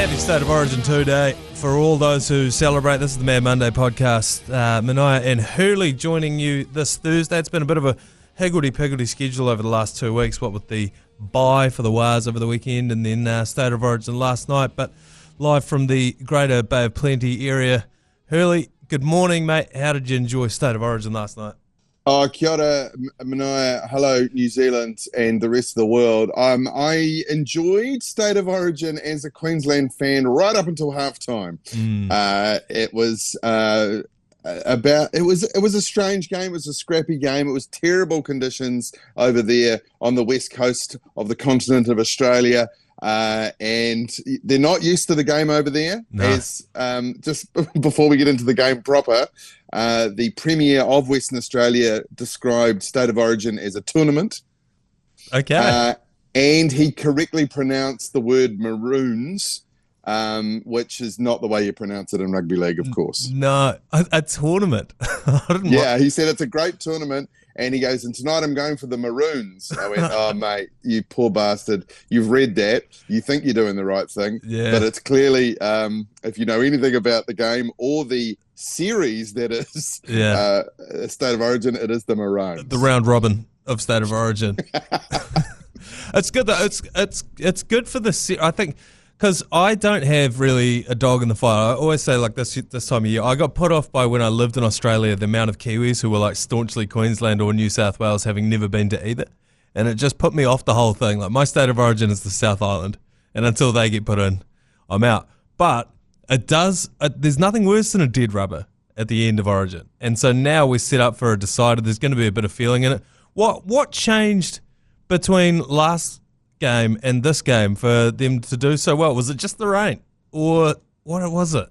Happy State of Origin 2 Day for all those who celebrate. This is the Mad Monday podcast. Manaia and Hurley joining you this Thursday. It's been a bit of a higgledy-piggledy schedule over the last 2 weeks, what with the bye for the Wars over the weekend and then State of Origin last night. But live from the Greater Bay of Plenty area. Hurley, good morning, mate. How did you enjoy State of Origin last night? Oh, kia ora, Manaia. Hello, New Zealand and the rest of the world. I enjoyed State of Origin as a Queensland fan right up until halftime. It was a strange game. It was a scrappy game. It was terrible conditions over there on the west coast of the continent of Australia. And they're not used to the game over there. No. As just before we get into the game proper, the Premier of Western Australia described State of Origin as a tournament. Okay. And he correctly pronounced the word maroons, which is not the way you pronounce it in rugby league, of course. No, a tournament. He said it's a great tournament. And he goes, and tonight I'm going for the Maroons. I went, oh, mate, you poor bastard. You've read that. You think you're doing the right thing. Yeah. But it's clearly, if you know anything about the game or the series that is State of Origin, it is the Maroons. The round robin of State of Origin. It's good, though. It's good for the I think, because I don't have really a dog in the fire. I always say, like, this time of year, I got put off by when I lived in Australia, the amount of Kiwis who were like staunchly Queensland or New South Wales, having never been to either. And it just put me off the whole thing. Like, my State of Origin is the South Island, and until they get put in, I'm out. But there's nothing worse than a dead rubber at the end of Origin. And so now we're set up for a decider. There's going to be a bit of feeling in it. What changed between last game and this game for them to do so well? Was it just the rain, or what was it?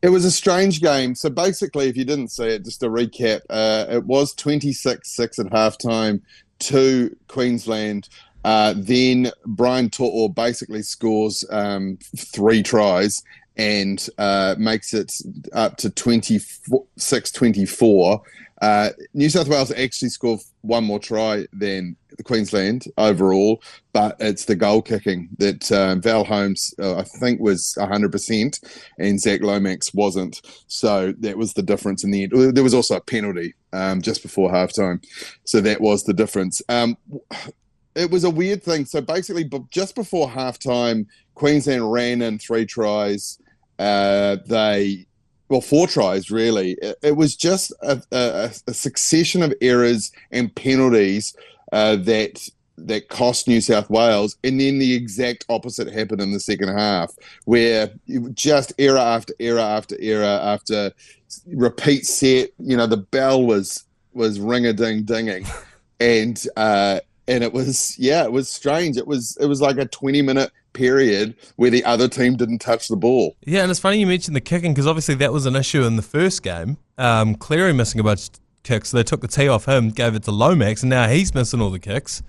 It was a strange game. So basically, if you didn't see it, just to recap, it was 26-6 at halftime to Queensland. Then Brian To'o basically scores 3 tries and makes it up to 26-24. New South Wales actually scored one more try than Queensland overall, but it's the goal kicking that Val Holmes, I think, was 100% and Zach Lomax wasn't. So that was the difference in the end. There was also a penalty just before halftime. So that was the difference. It was a weird thing. So basically, just before halftime, Queensland ran in 3 tries. 4 tries, really. It was just a succession of errors and penalties that cost New South Wales. And then the exact opposite happened in the second half, where just error after error after error after repeat set. You know, the bell was ring-a-ding-dinging. And it was strange. It was like a 20-minute period where the other team didn't touch the ball. Yeah, and it's funny you mentioned the kicking, because obviously that was an issue in the first game. Cleary missing a bunch of kicks, so they took the tee off him, gave it to Lomax, and now he's missing all the kicks.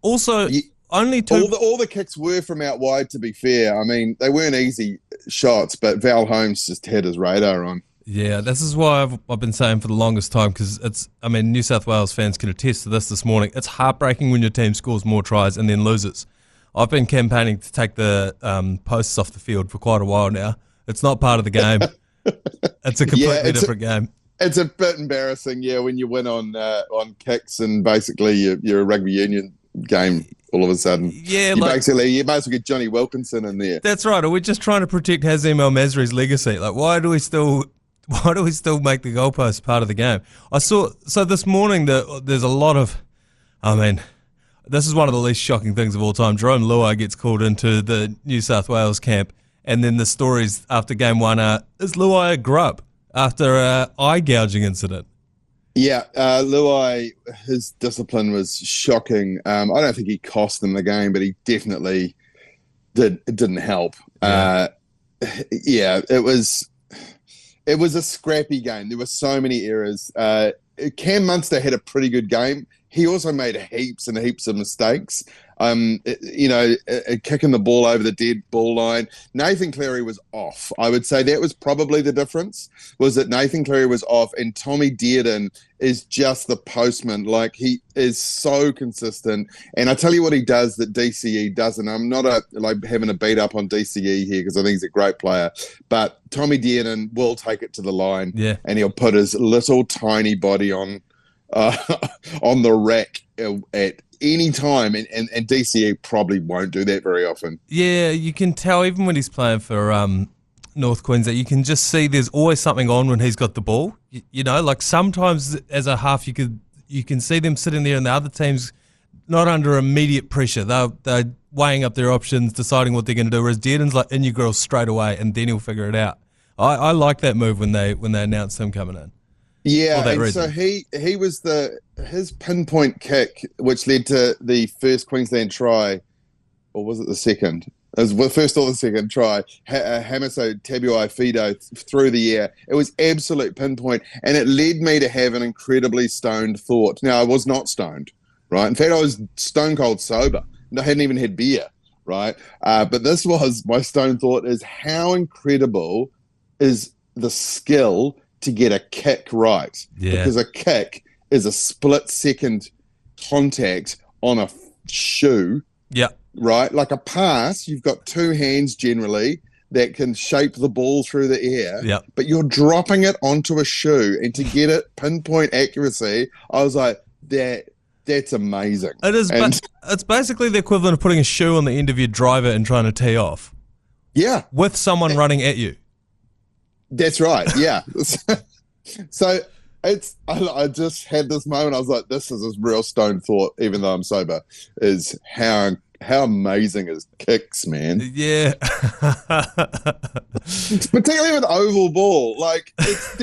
Also, only 2... All the kicks were from out wide, to be fair. I mean, they weren't easy shots, but Val Holmes just had his radar on. Yeah, this is why I've been saying for the longest time, because New South Wales fans can attest to this morning. It's heartbreaking when your team scores more tries and then loses. I've been campaigning to take the posts off the field for quite a while now. It's not part of the game. It's a completely different game. It's a bit embarrassing, when you win on kicks and basically you're a rugby union game all of a sudden. Yeah, you might as well get Johnny Wilkinson in there. That's right. We're just trying to protect Hazem El Masri's legacy. Like, why do we still make the goalpost part of the game? So this morning there's a lot of, this is one of the least shocking things of all time. Jarome Luai gets called into the New South Wales camp, and then the stories after game one are, is Luai a grub after an eye gouging incident? Yeah, Luai, his discipline was shocking. I don't think he cost them the game, but he definitely didn't help. It was a scrappy game. There were so many errors. Cam Munster had a pretty good game. he also made heaps and heaps of mistakes. Kicking the ball over the dead ball line. Nathan Cleary was off. I would say that was probably the difference, was that Nathan Cleary was off and Tommy Dearden is just the postman. Like, he is so consistent. And I tell you what he does that DCE doesn't. I'm not having a beat up on DCE here because I think he's a great player, but Tommy Dearden will take it to the line, and he'll put his little tiny body on the rack at any time, and DCE probably won't do that very often. Yeah, you can tell even when he's playing for North Queensland, you can just see there's always something on when he's got the ball. Like sometimes as a half, you can see them sitting there, and the other team's not under immediate pressure. They're weighing up their options, deciding what they're going to do. Whereas Dearden's like in your grill straight away, and then he'll figure it out. I like that move when they announced him coming in. Yeah, and so he was his pinpoint kick, which led to the first Queensland try, or was it the second? It was the first or the second try. Hamiso Tabuai Fido through the air. It was absolute pinpoint, and it led me to have an incredibly stoned thought. Now, I was not stoned, right? In fact, I was stone cold sober. I hadn't even had beer, right? But this was my stone thought: is how incredible is the skill to get a kick right, because a kick is a split-second contact on a shoe, right? Like a pass, you've got two hands generally that can shape the ball through the air, but you're dropping it onto a shoe, and to get it pinpoint accuracy, I was like, that's amazing. It is, but it's basically the equivalent of putting a shoe on the end of your driver and trying to tee off. Yeah. With someone running at you. That's right, yeah. So I just had this moment. I was like, this is a real stone thought, even though I'm sober, is how amazing is kicks, man. Yeah. Particularly with oval ball. Like, it's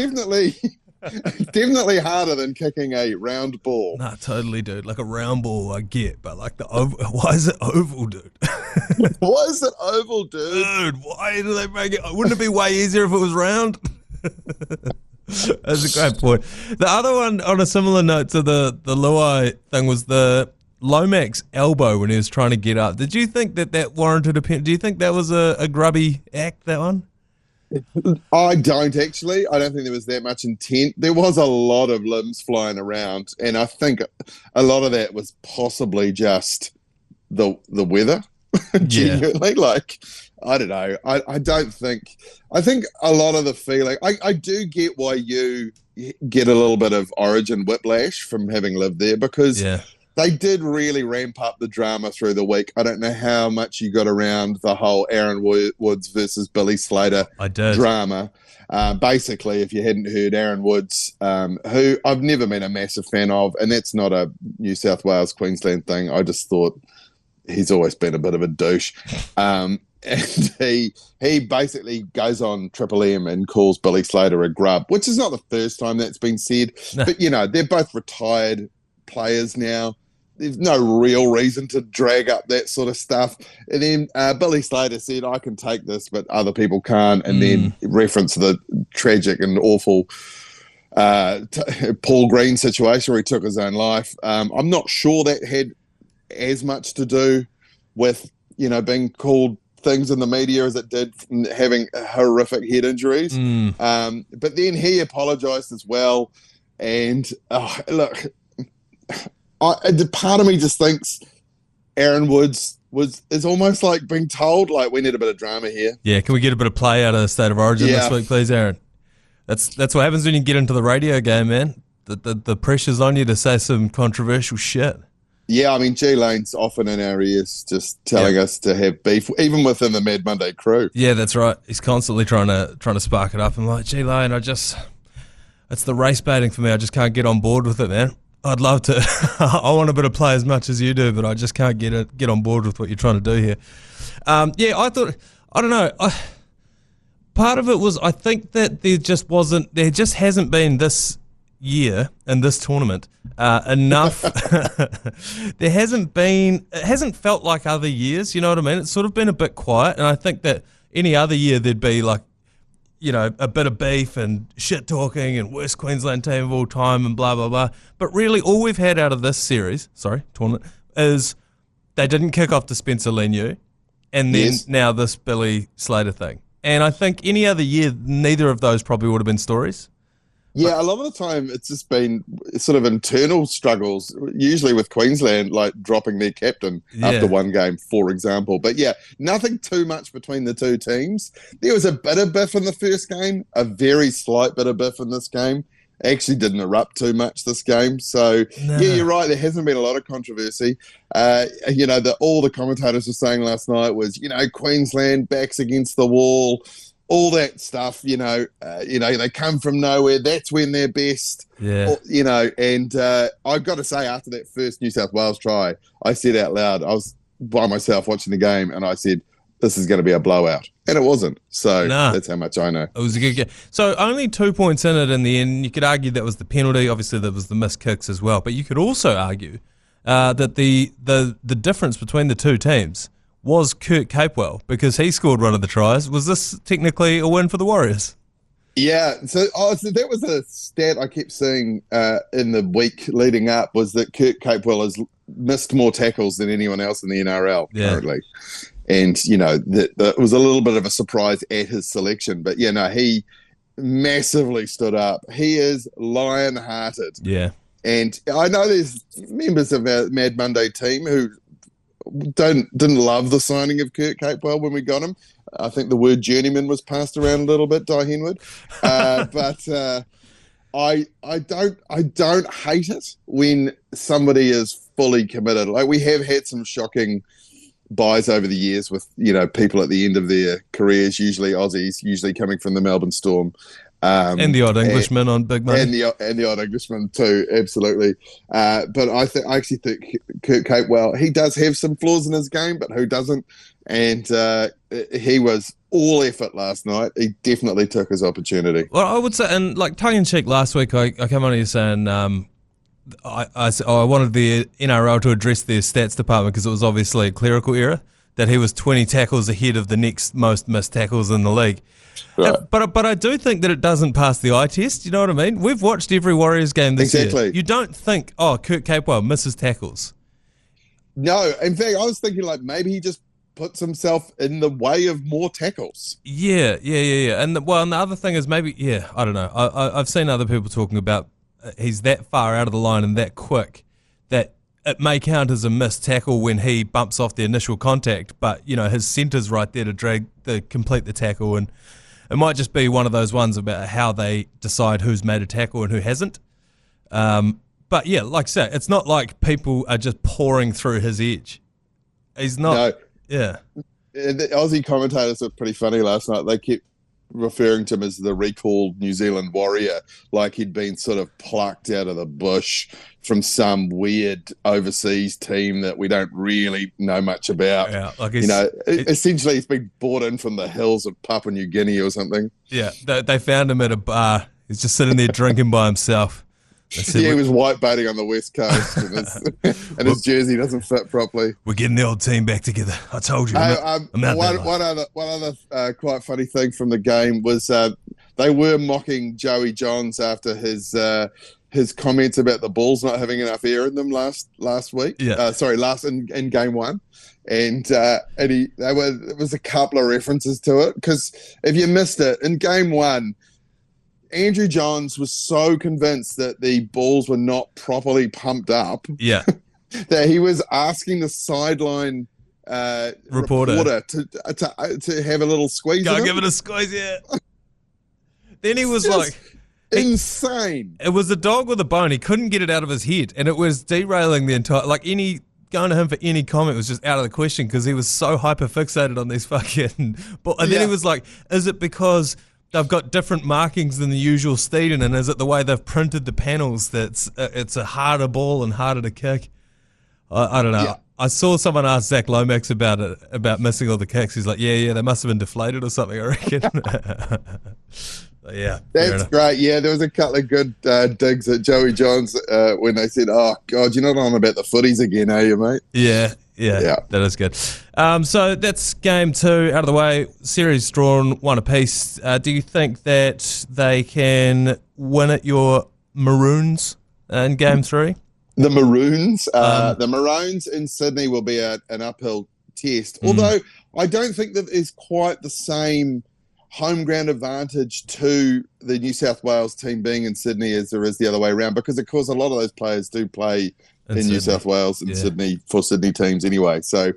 definitely harder than kicking a round ball. Nah, totally, dude. Like a round ball I get, but like the oval, why is it oval, dude? Why is it oval, dude? Dude, why do they make it? Wouldn't it be way easier if it was round? That's a great point. The other one, on a similar note to the Luai thing, was the Lomax elbow when he was trying to get up. Did you think that warranted a pen? Do you think that was a grubby act, that one? I don't actually. I don't think there was that much intent. There was a lot of limbs flying around, and I think a lot of that was possibly just the weather. Genuinely, like, I don't know. I think a lot of the feeling. I do get why you get a little bit of Origin whiplash from having lived there, because they did really ramp up the drama through the week. I don't know how much you got around the whole Aaron Woods versus Billy Slater drama. Basically, if you hadn't heard, Aaron Woods, who I've never been a massive fan of, and that's not a New South Wales, Queensland thing. I just thought he's always been a bit of a douche. And he basically goes on Triple M and calls Billy Slater a grub, which is not the first time that's been said. No. But, they're both retired players now. There's no real reason to drag up that sort of stuff. And then Billy Slater said, I can take this, but other people can't. And then reference the tragic and awful Paul Green situation where he took his own life. I'm not sure that had as much to do with, being called things in the media as it did having horrific head injuries. But then he apologized as well. And look, part of me just thinks Aaron Woods is almost like being told, like, we need a bit of drama here. Yeah, can we get a bit of play out of the State of Origin this week, please, Aaron? That's what happens when you get into the radio game, man. The pressure's on you to say some controversial shit. Yeah, I mean, G Lane's often in our ears just telling us to have beef, even within the Mad Monday crew. Yeah, that's right. He's constantly trying to spark it up. I'm like, G Lane, it's the race baiting for me. I just can't get on board with it, man. I'd love to. I want a bit of play as much as you do, but I just can't get on board with what you're trying to do here. I thought, I don't know. Part of it was, I think that there just hasn't been this year in this tournament enough. It hasn't felt like other years, you know what I mean? It's sort of been a bit quiet, and I think that any other year there'd be like a bit of beef and shit talking and worst Queensland team of all time and blah, blah, blah. But really all we've had out of this tournament, is they didn't kick off to Spencer Leniu and then now this Billy Slater thing. And I think any other year, neither of those probably would have been stories. Yeah, a lot of the time it's just been sort of internal struggles, usually with Queensland, like dropping their captain after one game, for example. But yeah, nothing too much between the two teams. There was a bit of biff in the first game, a very slight bit of biff in this game. Actually didn't erupt too much this game. So, yeah, you're right. There hasn't been a lot of controversy. All the commentators were saying last night was, Queensland backs against the wall, all that stuff, they come from nowhere. That's when they're best. Yeah. And I've got to say, after that first New South Wales try, I said out loud, I was by myself watching the game, and I said, this is going to be a blowout. And it wasn't. So that's how much I know. It was a good game. So only 2 points in it in the end. You could argue that was the penalty. Obviously, there was the missed kicks as well. But you could also argue that the difference between the two teams was Kurt Capewell, because he scored one of the tries. Was this technically a win for the Warriors? Yeah, so that was a stat I kept seeing in the week leading up, was that Kurt Capewell has missed more tackles than anyone else in the NRL currently. And, that was a little bit of a surprise at his selection. But, he massively stood up. He is lion-hearted. Yeah. And I know there's members of our Mad Monday team who didn't love the signing of Kurt Capewell when we got him. I think the word journeyman was passed around a little bit, Di Henwood. But I don't hate it when somebody is fully committed. Like, we have had some shocking buys over the years with, people at the end of their careers, usually Aussies, usually coming from the Melbourne Storm. And the odd Englishman on big money. And the odd Englishman too, absolutely. But I actually think Kurt Capewell, he does have some flaws in his game, but who doesn't? And he was all effort last night. He definitely took his opportunity. Well, I would say, and like tongue-in-cheek last week, I came on here saying I wanted the NRL to address their stats department because it was obviously a clerical error, that he was 20 tackles ahead of the next most missed tackles in the league. Right. But I do think that it doesn't pass the eye test. You know what I mean? We've watched every Warriors game this year. You don't think, Kurt Capewell misses tackles. No, in fact, I was thinking maybe he just puts himself in the way of more tackles. Yeah. And the other thing is maybe, I don't know. I've seen other people talking about he's that far out of the line and that quick that it may count as a missed tackle when he bumps off the initial contact, but his centre's right there to complete the tackle, and it might just be one of those ones about how they decide who's made a tackle and who hasn't. But yeah, like I say, it's not like people are just pouring through his edge. He's not. No. Yeah. The Aussie commentators were pretty funny last night. They kept referring to him as the recalled New Zealand Warrior, like he'd been sort of plucked out of the bush from some weird overseas team that we don't really know much about. Yeah, essentially he's been brought in from the hills of Papua New Guinea or something. Yeah, they found him at a bar. He's just sitting there drinking by himself. He was whiteboating on the West Coast and his jersey doesn't fit properly. We're getting the old team back together. I told you. One other quite funny thing from the game was they were mocking Joey Johns after his comments about the Bulls not having enough air in them last week. Yeah. In game one. And there was a couple of references to it, because if you missed it, in game one, Andrew Johns was so convinced that the balls were not properly pumped up that he was asking the sideline reporter to have a little squeeze. Go give it a squeeze, yeah. Then he was insane. It was a dog with a bone. He couldn't get it out of his head, and it was derailing the entire. Going to him for any comment was just out of the question because he was so hyper fixated on these fucking. And then he was like, "Is it because they've got different markings than the usual Steeden, and is it the way they've printed the panels that's it's a harder ball and harder to kick?" I don't know. Yeah. I saw someone ask Zach Lomax about missing all the kicks. He's like, yeah, they must have been deflated or something, I reckon. Yeah, that's great. Yeah, there was a couple of good digs at Joey Johns when they said, "Oh God, you're not on about the footies again, are you, mate?" Yeah, Yeah, that is good. So that's game 2 out of the way. Series drawn 1 apiece. Do you think that they can win at your Maroons in game 3? The Maroons in Sydney will be an uphill test. Although I don't think that is quite the same home ground advantage to the New South Wales team being in Sydney as there is the other way around, because of course a lot of those players do play in New South Wales and Sydney for Sydney teams anyway. So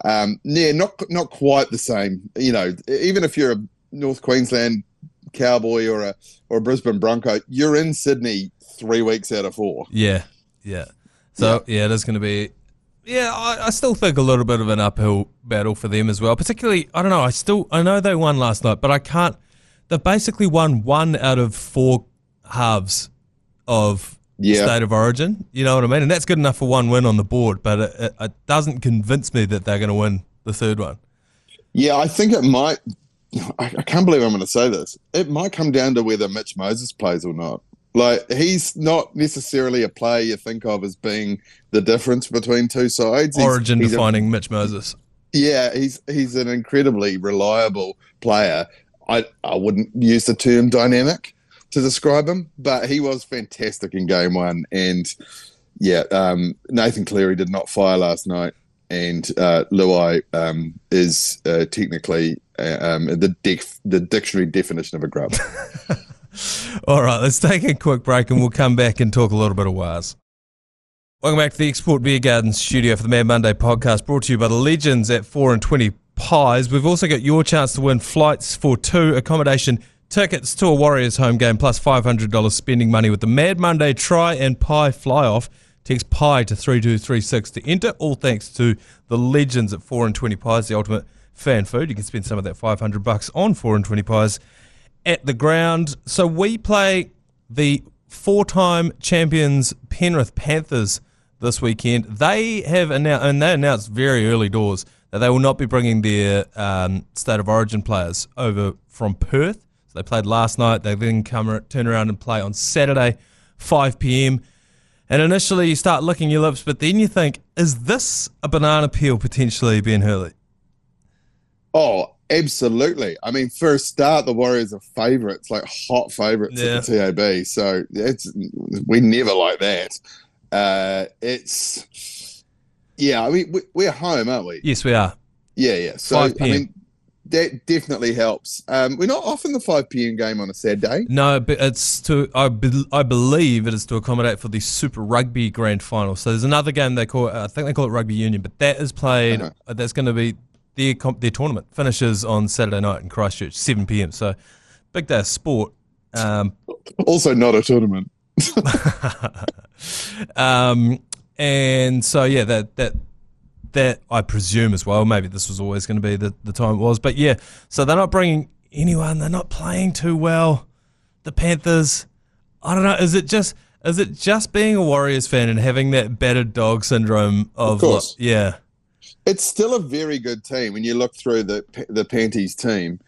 not quite the same. You know, even if you're a North Queensland Cowboy or a Brisbane Bronco, you're in Sydney 3 weeks out of 4. Yeah. So it is going to be. Yeah, I still think a little bit of an uphill battle for them as well. Particularly, I don't know. I know they won last night, but I can't. They've basically won 1 out of 4 halves of State of Origin. You know what I mean? And that's good enough for 1 win on the board, but it doesn't convince me that they're going to win the 3rd one. Yeah, I think it might. I can't believe I'm going to say this. It might come down to whether Mitch Moses plays or not. Like, he's not necessarily a player you think of as being the difference between two sides. Origin defining Mitch Moses. Yeah, he's an incredibly reliable player. I wouldn't use the term dynamic to describe him, but he was fantastic in game 1. And Nathan Cleary did not fire last night, and Luai is technically the dictionary definition of a grub. All right, let's take a quick break and we'll come back and talk a little bit of Wars. Welcome back to the Export Beer Garden studio for the Mad Monday podcast, brought to you by the legends at 4 and 20 Pies. We've also got your chance to win flights for 2, accommodation, tickets to a Warriors home game, plus $500 spending money with the Mad Monday Try and Pie Fly-Off. Text PIE to 3236 to enter, all thanks to the legends at 4 and 20 Pies, the ultimate fan food. You can spend some of that $500 on 4 and 20 Pies at the ground. So we play the 4-time champions Penrith Panthers this weekend. They have announced very early doors that they will not be bringing their State of Origin players over from Perth. So they played last night. They then turn around and play on Saturday, 5 p.m. And initially you start licking your lips, but then you think, is this a banana peel potentially, Ben Hurley? Oh, absolutely. I mean, for a start, the Warriors are favourites, like hot favourites at the TAB. So we never like that. I mean, we're home, aren't we? Yes, we are. Yeah. So, 5 p.m. I mean, that definitely helps. We're not often the 5 p.m. game on a Saturday. No, but it's I believe it is to accommodate for the Super Rugby Grand Final. So there's another game I think they call it Rugby Union, but that is played, that's going to be their tournament. Finishes on Saturday night in Christchurch, 7 p.m. So big day of sport. Also not a tournament. And so, that I presume as well. Maybe this was always going to be the time it was. But yeah, so they're not bringing anyone. They're not playing too well. The Panthers, I don't know. Is it just being a Warriors fan and having that battered dog syndrome of course. It's still a very good team when you look through the Panties team.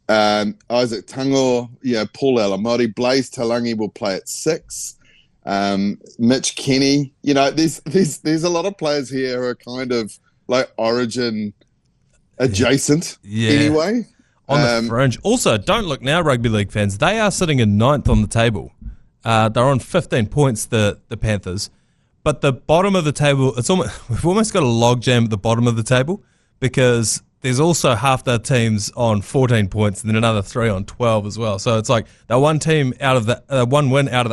Isaac Tango, Paul Alamoti, Blaze Talangi will play at 6. Mitch Kenny, there's a lot of players here who are kind of like Origin adjacent anyway. On the fringe. Also, don't look now, rugby league fans. They are sitting in 9th on the table. They're on 15 points, the Panthers. But the bottom of the table, we've almost got a logjam at the bottom of the table, because there's also half their teams on 14 points and then another 3 on 12 as well. So it's like they're one win out of the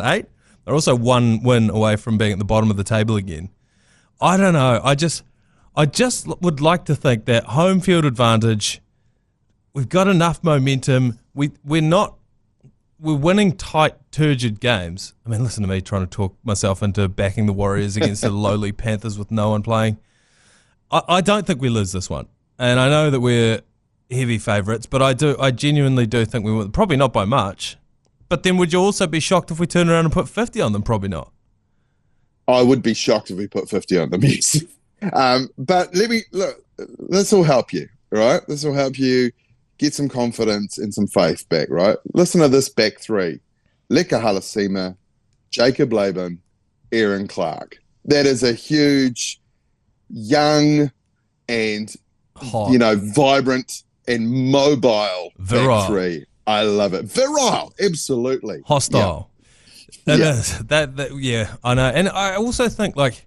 8. They're also 1 win away from being at the bottom of the table again. I don't know. I just would like to think that home field advantage, we've got enough momentum. We're winning tight, turgid games. I mean, listen to me trying to talk myself into backing the Warriors against the lowly Panthers with no one playing. I don't think we lose this one. And I know that we're heavy favourites, but I genuinely do think we will. Probably not by much. But then would you also be shocked if we turn around and put 50 on them? Probably not. I would be shocked if we put 50 on them, yes. But this will help you, right? This will help you get some confidence and some faith back, right? Listen to this back 3. Leka Halasima, Jacob Laban, Aaron Clark. That is a huge, young, and Hot. vibrant and mobile Virile. back three. I love it. Virile, absolutely. Hostile. It Yeah. is. Yeah, I know. And I also think, like,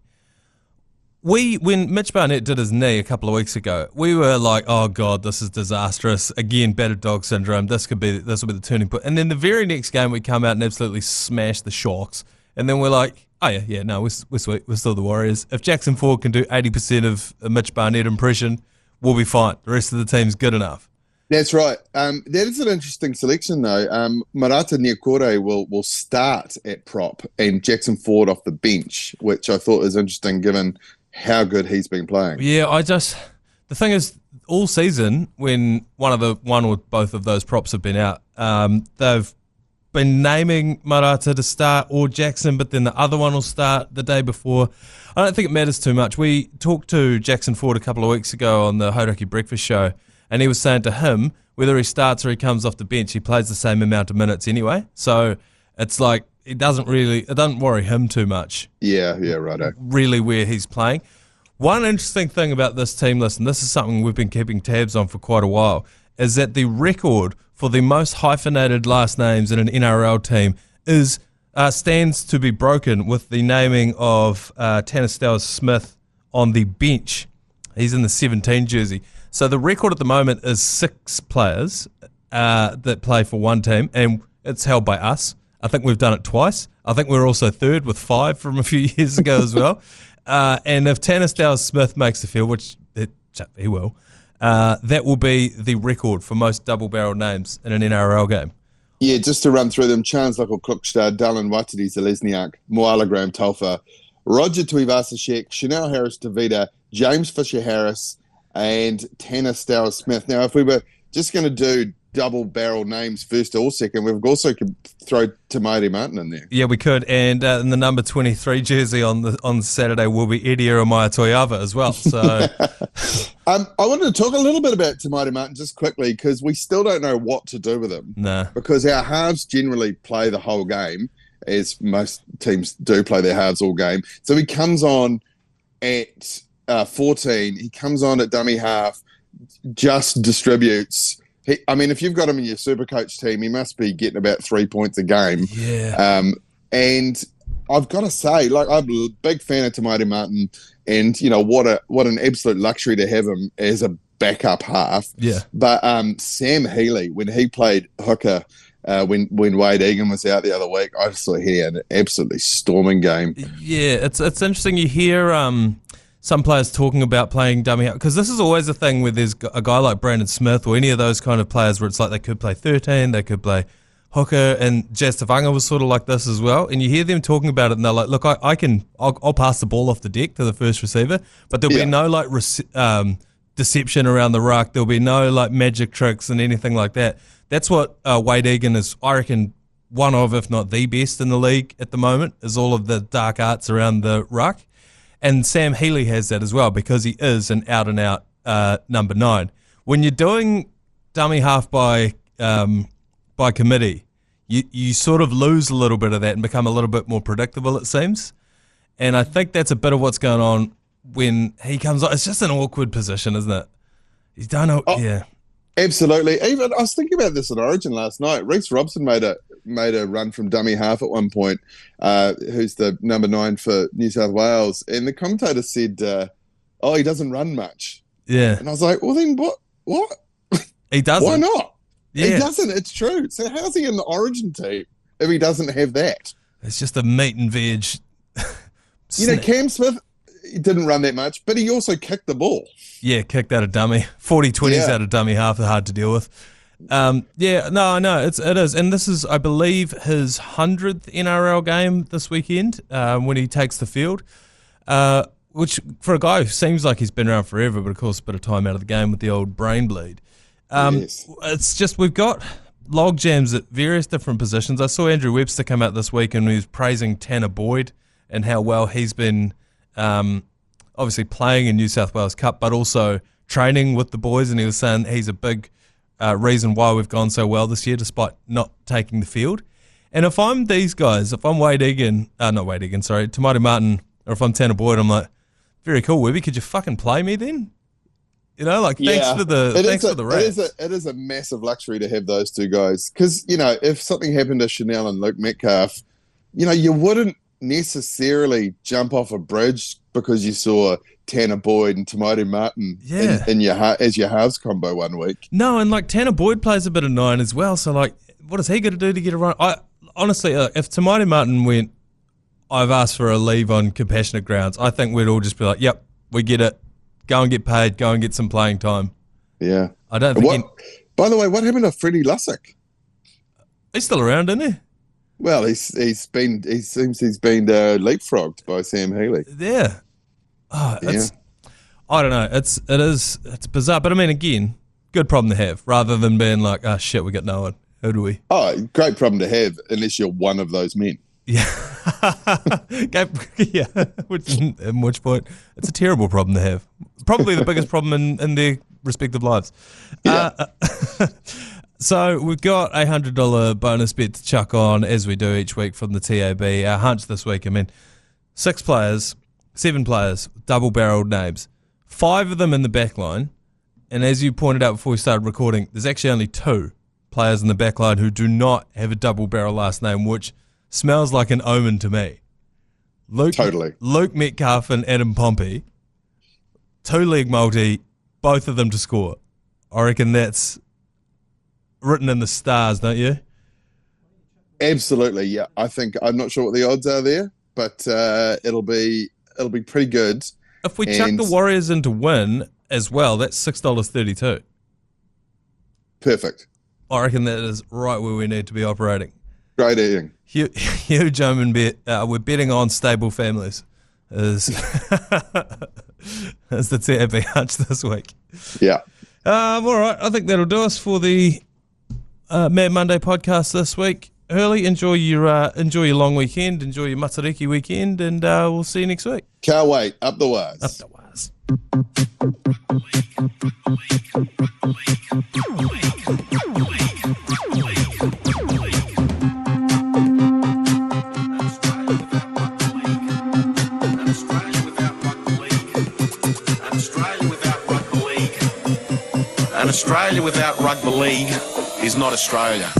when Mitch Barnett did his knee a couple of weeks ago, we were like, oh God, this is disastrous. Again, battered dog syndrome. This will be the turning point. And then the very next game we come out and absolutely smash the Sharks. And then we're like, oh yeah, no, we're sweet. We're still the Warriors. If Jackson Ford can do 80% of a Mitch Barnett impression, we'll be fine. The rest of the team's good enough. That's right. That is an interesting selection, though. Marata Niokore will start at prop and Jackson Ford off the bench, which I thought was interesting given how good he's been playing. Yeah, the thing is, all season when one or both of those props have been out, they've been naming Marata to start or Jackson, but then the other one will start the day before. I don't think it matters too much. We talked to Jackson Ford a couple of weeks ago on the Hauraki Breakfast Show, and he was saying to him, whether he starts or he comes off the bench, he plays the same amount of minutes anyway. So it's like, it doesn't worry him too much. Yeah, righto. Really where he's playing. One interesting thing about this team list, and this is something we've been keeping tabs on for quite a while, is that the record for the most hyphenated last names in an NRL team stands to be broken with the naming of Tanner Smith on the bench. He's in the 17 jersey. So the record at the moment is 6 players that play for one team, and it's held by us. I think we've done it twice. I think we're also third with 5 from a few years ago as well. And if Tanner Smith makes the field, which he will, that will be the record for most double-barreled names in an NRL game. Yeah, just to run through them: Chance Local Klukstad, Dallin Watiti Zelezniak, Moala Graham Tolfa, Roger Tuivasa-Sheck, Chanel Harris-Tavita, James Fisher-Harris, and Tanner Smith. Now, if we were just going to do double-barrel names first or second, we've also could throw Tamati Martin in there. Yeah, we could. And in the number 23 jersey on Saturday will be Eddie Eromaya Toiava as well. So, I wanted to talk a little bit about Tamati Martin just quickly because we still don't know what to do with him. Nah. Because our halves generally play the whole game, as most teams do play their halves all game. So he comes on at 14. He comes on at dummy half, just distributes. If you've got him in your Supercoach team, he must be getting about 3 points a game. Yeah. And I've got to say, like, I'm a big fan of Tamati Martin, and what an absolute luxury to have him as a backup half. Yeah. But Sam Healey, when he played hooker, when Wade Egan was out the other week, I just thought he had an absolutely storming game. Yeah, it's interesting. You hear some players talking about playing dummy half, because this is always a thing where there's a guy like Brandon Smith or any of those kind of players where it's like they could play 13, they could play hooker, and Jazz Tavanga was sort of like this as well. And you hear them talking about it, and they're like, "Look, I'll pass the ball off the deck to the first receiver, but there'll be no like deception around the ruck. There'll be no like magic tricks and anything like that." That's what Wade Egan is, I reckon, one of, if not the best in the league at the moment, is all of the dark arts around the ruck. And Sam Healey has that as well because he is an out-and-out number 9. When you're doing dummy half by committee, you sort of lose a little bit of that and become a little bit more predictable, it seems. And I think that's a bit of what's going on when he comes on. It's just an awkward position, isn't it? He's done it, yeah. Absolutely. Even I was thinking about this at Origin last night. Reece Robson made a run from dummy half at one point, who's the number 9 for New South Wales. And the commentator said, he doesn't run much. Yeah. And I was like, well, then what? He doesn't. Why not? Yeah. He doesn't. It's true. So how's he in the Origin team if he doesn't have that? It's just a meat and veg. Cam Smith, he didn't run that much, but he also kicked the ball. Yeah, kicked out a dummy. 40-20s out of dummy half are hard to deal with. It is. And this is, I believe, his 100th NRL game this weekend when he takes the field, which for a guy who seems like he's been around forever, but of course a bit of time out of the game with the old brain bleed. Yes. It's just we've got log jams at various different positions. I saw Andrew Webster come out this week and he was praising Tanner Boyd and how well he's been obviously playing in New South Wales Cup, but also training with the boys, and he was saying he's a big reason why we've gone so well this year despite not taking the field. And if I'm these guys, if I'm Tamati Martin, or if I'm Tanner Boyd, I'm like, very cool, Webby, could you fucking play me then? You know, like thanks for the rats. It is a massive luxury to have those two guys because if something happened to Chanel and Luke Metcalf, you wouldn't necessarily jump off a bridge because you saw Tanner Boyd and Tamati Martin as your halves combo one week. No, and like Tanner Boyd plays a bit of 9 as well. So like, what is he going to do to get a run? Honestly, if Tamati Martin went, I've asked for a leave on compassionate grounds, I think we'd all just be like, yep, we get it. Go and get paid. Go and get some playing time. Yeah. I don't think... By the way, what happened to Freddie Lussick? He's still around, isn't he? Well, he seems he's been leapfrogged by Sam Healy. Yeah. Oh, I don't know. It's bizarre. But I mean, again, good problem to have rather than being like, oh shit, we got no one. Who do we? Oh, great problem to have unless you're one of those men. Yeah. Yeah. At which point, it's a terrible problem to have. Probably the biggest problem in their respective lives. Yeah. So we've got a $100 bonus bet to chuck on as we do each week from the TAB. Our hunch this week, 7 players, double-barreled names. 5 of them in the back line. And as you pointed out before we started recording, there's actually only 2 players in the back line who do not have a double-barrel last name, which smells like an omen to me. Totally. Luke Metcalf and Adam Pompey, 2-leg multi, both of them to score. I reckon that's written in the stars, don't you? Absolutely, yeah. I'm not sure what the odds are there, but it'll be pretty good. If we chuck the Warriors in to win as well, that's $6.32. Perfect. I reckon that is right where we need to be operating. Great eating. Huge omen bet. We're betting on stable families as the TAB hunch this week. Yeah. All right. I think that'll do us for the Mad Monday podcast this week. Hurley, enjoy your long weekend, enjoy your Matariki weekend, and we'll see you next week. Can't wait. Up the wires. Up the wires. An Australia without rugby league is not Australia.